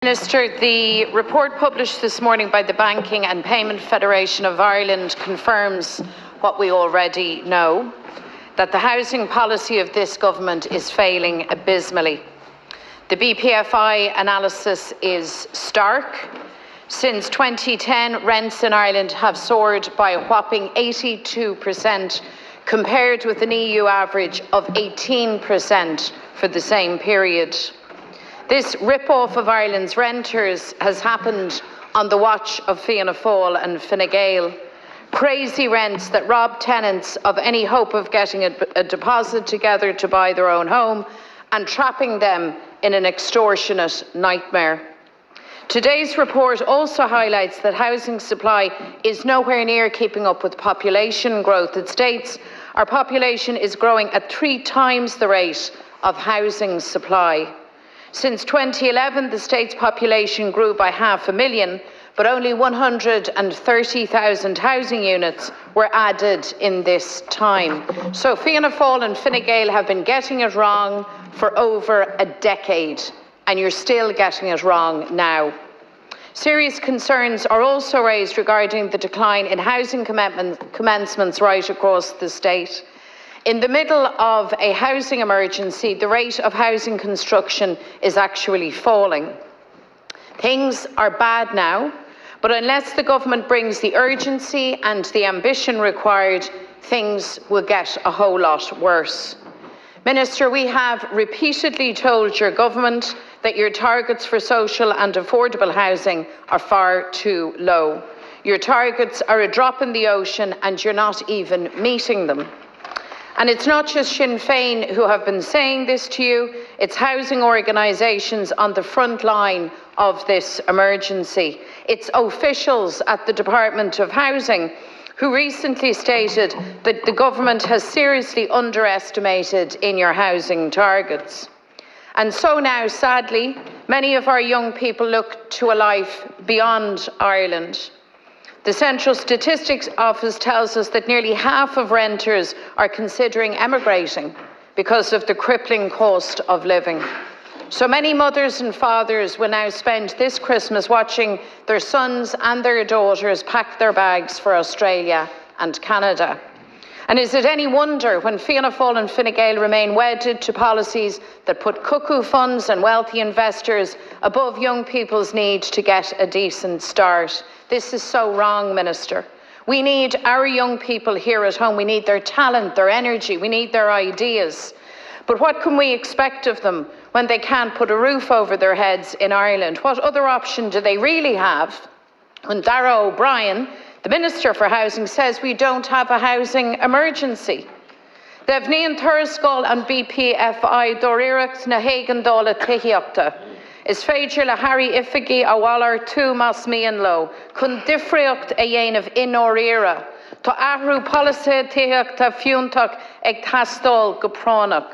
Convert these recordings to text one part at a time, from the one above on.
Minister, the report published this morning by the Banking and Payment Federation of Ireland confirms what we already know, that the housing policy of this government is failing abysmally. The BPFI analysis is stark. Since 2010, rents in Ireland have soared by a whopping 82%, compared with an EU average of 18% for the same period. This rip-off of Ireland's renters has happened on the watch of Fianna Fáil and Fine Gael. Crazy rents that rob tenants of any hope of getting a deposit together to buy their own home and trapping them in an extortionate nightmare. Today's report also highlights that housing supply is nowhere near keeping up with population growth. It states our population is growing at 3 times the rate of housing supply. Since 2011, the state's population grew by 500,000, but only 130,000 housing units were added in this time. So Fianna Fáil and Fine Gael have been getting it wrong for over a decade, and you're still getting it wrong now. Serious concerns are also raised regarding the decline in housing commencements right across the state. In the middle of a housing emergency, the rate of housing construction is actually falling. Things are bad now, but unless the government brings the urgency and the ambition required, things will get a whole lot worse. Minister, we have repeatedly told your government that your targets for social and affordable housing are far too low. Your targets are a drop in the ocean and you're not even meeting them. And it's not just Sinn Féin who have been saying this to you, it's housing organisations on the front line of this emergency. It's officials at the Department of Housing who recently stated that the government has seriously underestimated in your housing targets. And so now, sadly, many of our young people look to a life beyond Ireland. The Central Statistics Office tells us that nearly half of renters are considering emigrating because of the crippling cost of living. So many mothers and fathers will now spend this Christmas watching their sons and their daughters pack their bags for Australia and Canada. And is it any wonder when Fianna Fáil and Fine Gael remain wedded to policies that put cuckoo funds and wealthy investors above young people's need to get a decent start? This is so wrong, Minister. We need our young people here at home. We need their talent, their energy, we need their ideas. But what can we expect of them when they can't put a roof over their heads in Ireland? What other option do they really have when Darragh O'Brien, the Minister for Housing, says we don't have a housing emergency? Devníon Thurscol and BPFI Dorirecht na Hagendala Tihiachta. Is féidir le Harry Ifigi a Waller tú mas mian lo, chun difriocht a dhéanamh in óíre, tá ahrú policy tíochta fiúntach ag tastal go pránach.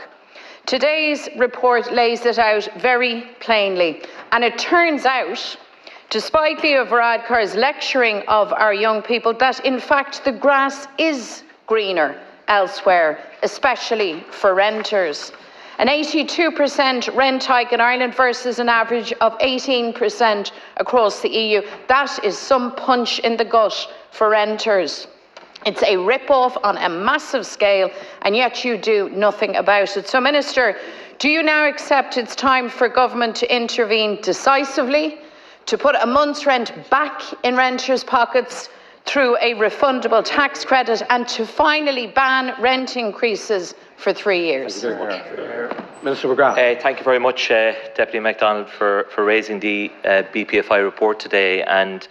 Today's report lays it out very plainly, and it turns out, despite Leo Varadkar's lecturing of our young people, that in fact the grass is greener elsewhere, especially for renters. An 82% rent hike in Ireland versus an average of 18% across the EU. That is some punch in the gut for renters. It's a rip-off on a massive scale, and yet you do nothing about it. So, Minister, do you now accept it's time for government to intervene decisively, to put a month's rent back in renters' pockets through a refundable tax credit, and to finally ban rent increases for 3 years? Minister McGrath. Thank you very much, Deputy McDonald, for raising the BPFI report today. And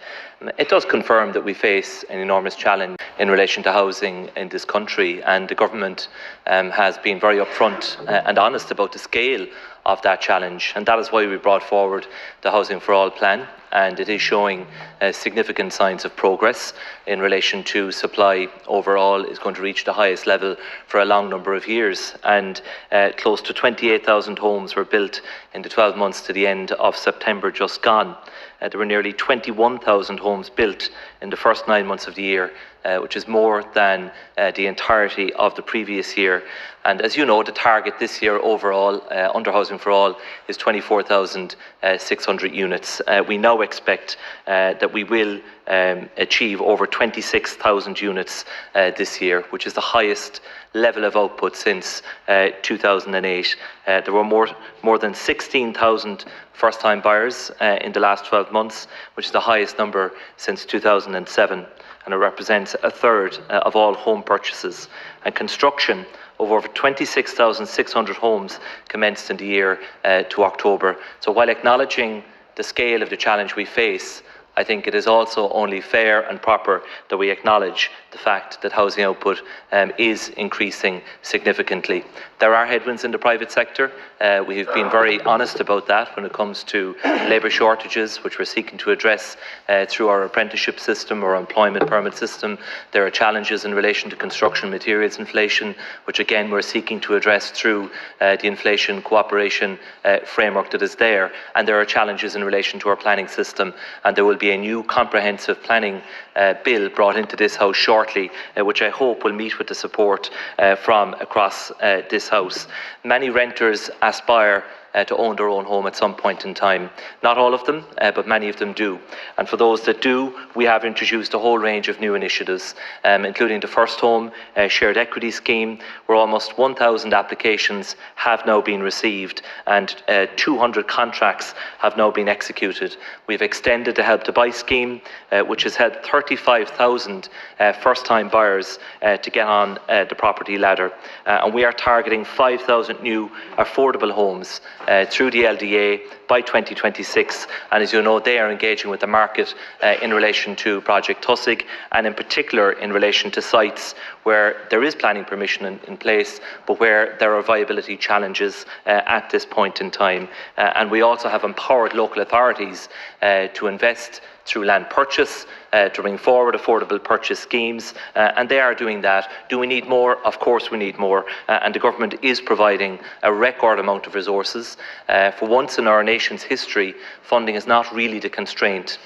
it does confirm that we face an enormous challenge in relation to housing in this country, and the government has been very upfront and honest about the scale of that challenge, and that is why we brought forward the Housing for All plan. and it is showing significant signs of progress in relation to supply. Overall is going to reach the highest level for a long number of years, and close to 28,000 homes were built in the 12 months to the end of September just gone. There were nearly 21,000 homes built in the first 9 months of the year, which is more than the entirety of the previous year. And as you know, the target this year overall, under Housing for All, is 24,600 units. We now expect that we will achieve over 26,000 units this year, which is the highest level of output since 2008. There were more than 16,000 first-time buyers in the last 12 months, which is the highest number since 2007, and it represents a third of all home purchases. And construction of over 26,600 homes commenced in the year to October. So while acknowledging the scale of the challenge we face, I think it is also only fair and proper that we acknowledge the fact that housing output is increasing significantly. There are headwinds in the private sector. We have been very honest about that when it comes to labour shortages, which we're seeking to address through our apprenticeship system or employment permit system. There are challenges in relation to construction materials inflation, which again we're seeking to address through the inflation cooperation framework that is there. And there are challenges in relation to our planning system, and there will be a new comprehensive planning bill brought into this House shortly, which I hope will meet with the support from across this House. Many renters aspire to own their own home at some point in time. Not all of them, but many of them do. And for those that do, we have introduced a whole range of new initiatives, including the First Home Shared Equity Scheme, where almost 1,000 applications have now been received and 200 contracts have now been executed. We've extended the Help to Buy scheme, which has helped 35,000 first-time buyers to get on the property ladder. And we are targeting 5,000 new affordable homes through the LDA by 2026, and as you know, they are engaging with the market in relation to Project Tusig, and in particular in relation to sites where there is planning permission in place, but where there are viability challenges at this point in time. And we also have empowered local authorities to invest through land purchase, to bring forward affordable purchase schemes, and they are doing that. Do we need more? Of course we need more, and the government is providing a record amount of resources. For once in our nation's history, funding is not really the constraint.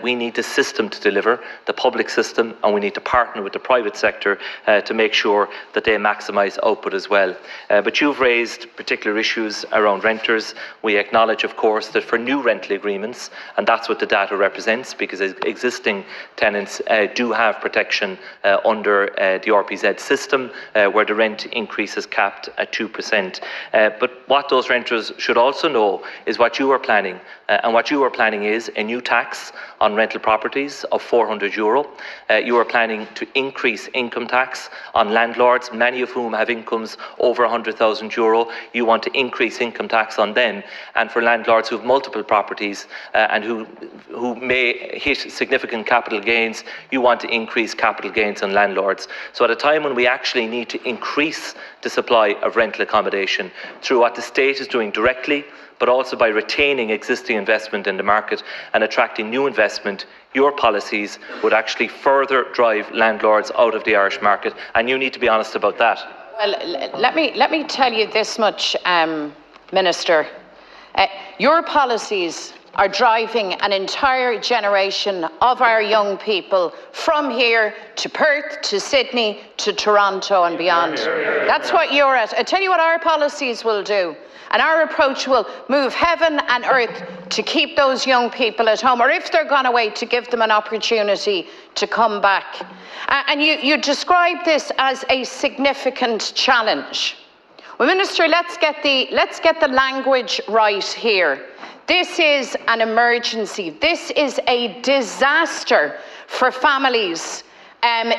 We need the system to deliver, the public system, and we need to partner with the private sector to make sure that they maximise output as well. But you've raised particular issues around renters. We acknowledge, of course, that for new rental agreements, and that's what the data represents, because existing tenants do have protection under the RPZ system, where the rent increase is capped at 2%. But what those renters should also know is what you are planning, and what you are planning is a new tax on rental properties of €400. You are planning to increase income tax on landlords, many of whom have incomes over €100,000. You want to increase income tax on them, and for landlords who have multiple properties and who may hit significant capital gains, you want to increase capital gains on landlords. So at a time when we actually need to increase the supply of rental accommodation through what the state is doing directly, but also by retaining existing investment in the market and attracting new investment, your policies would actually further drive landlords out of the Irish market, and you need to be honest about that. Well, let me tell you this much, Minister. Your policies are driving an entire generation of our young people from here to Perth, to Sydney, to Toronto and beyond. That's what you're at. I tell you what our policies will do. And our approach will move heaven and earth to keep those young people at home, or if they're gone away, to give them an opportunity to come back. And you describe this as a significant challenge. Well, Minister, let's get the language right here. This is an emergency. This is a disaster for families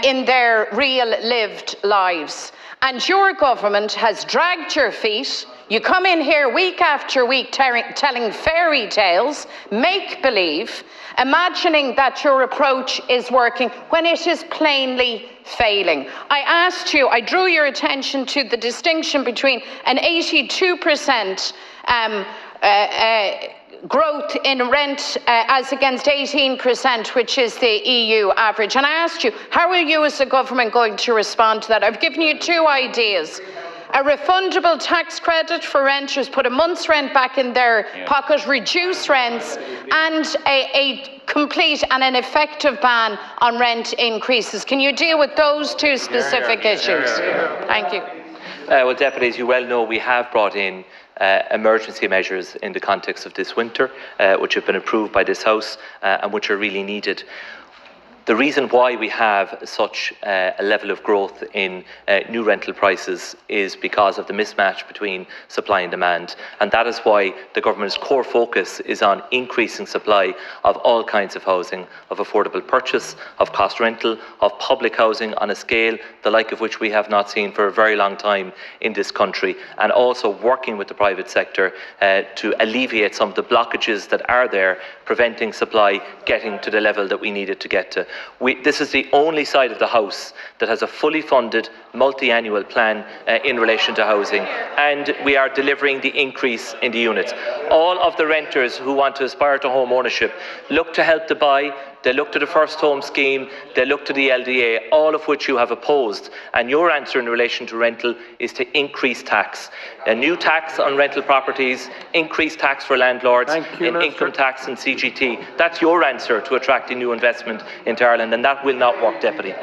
in their real lived lives. And your government has dragged your feet. You come in here week after week telling fairy tales, make-believe, imagining that your approach is working when it is plainly failing. I drew your attention to the distinction between an 82% growth in rent as against 18%, which is the EU average. And I asked you, how are you as a government going to respond to that? I've given you two ideas. A refundable tax credit for renters, put a month's rent back in their pocket, reduce rents, and a complete and an effective ban on rent increases. Can you deal with those two specific issues? Thank you. Well, Deputy, as you well know, we have brought in emergency measures in the context of this winter, which have been approved by this House and which are really needed. The reason why we have such a level of growth in new rental prices is because of the mismatch between supply and demand, and that is why the government's core focus is on increasing supply of all kinds of housing, of affordable purchase, of cost rental, of public housing on a scale the like of which we have not seen for a very long time in this country, and also working with the private sector to alleviate some of the blockages that are there, preventing supply getting to the level that we need it to get to. This is the only side of the House that has a fully funded multi-annual plan in relation to housing, and we are delivering the increase in the units. All of the renters who want to aspire to home ownership look to Help to Buy, they look to the First Home Scheme, they look to the LDA, all of which you have opposed. And your answer in relation to rental is to increase tax. A new tax on rental properties, increased tax for landlords, income tax and CGT. That's your answer to attracting new investment into Ireland, and that will not work, Deputy.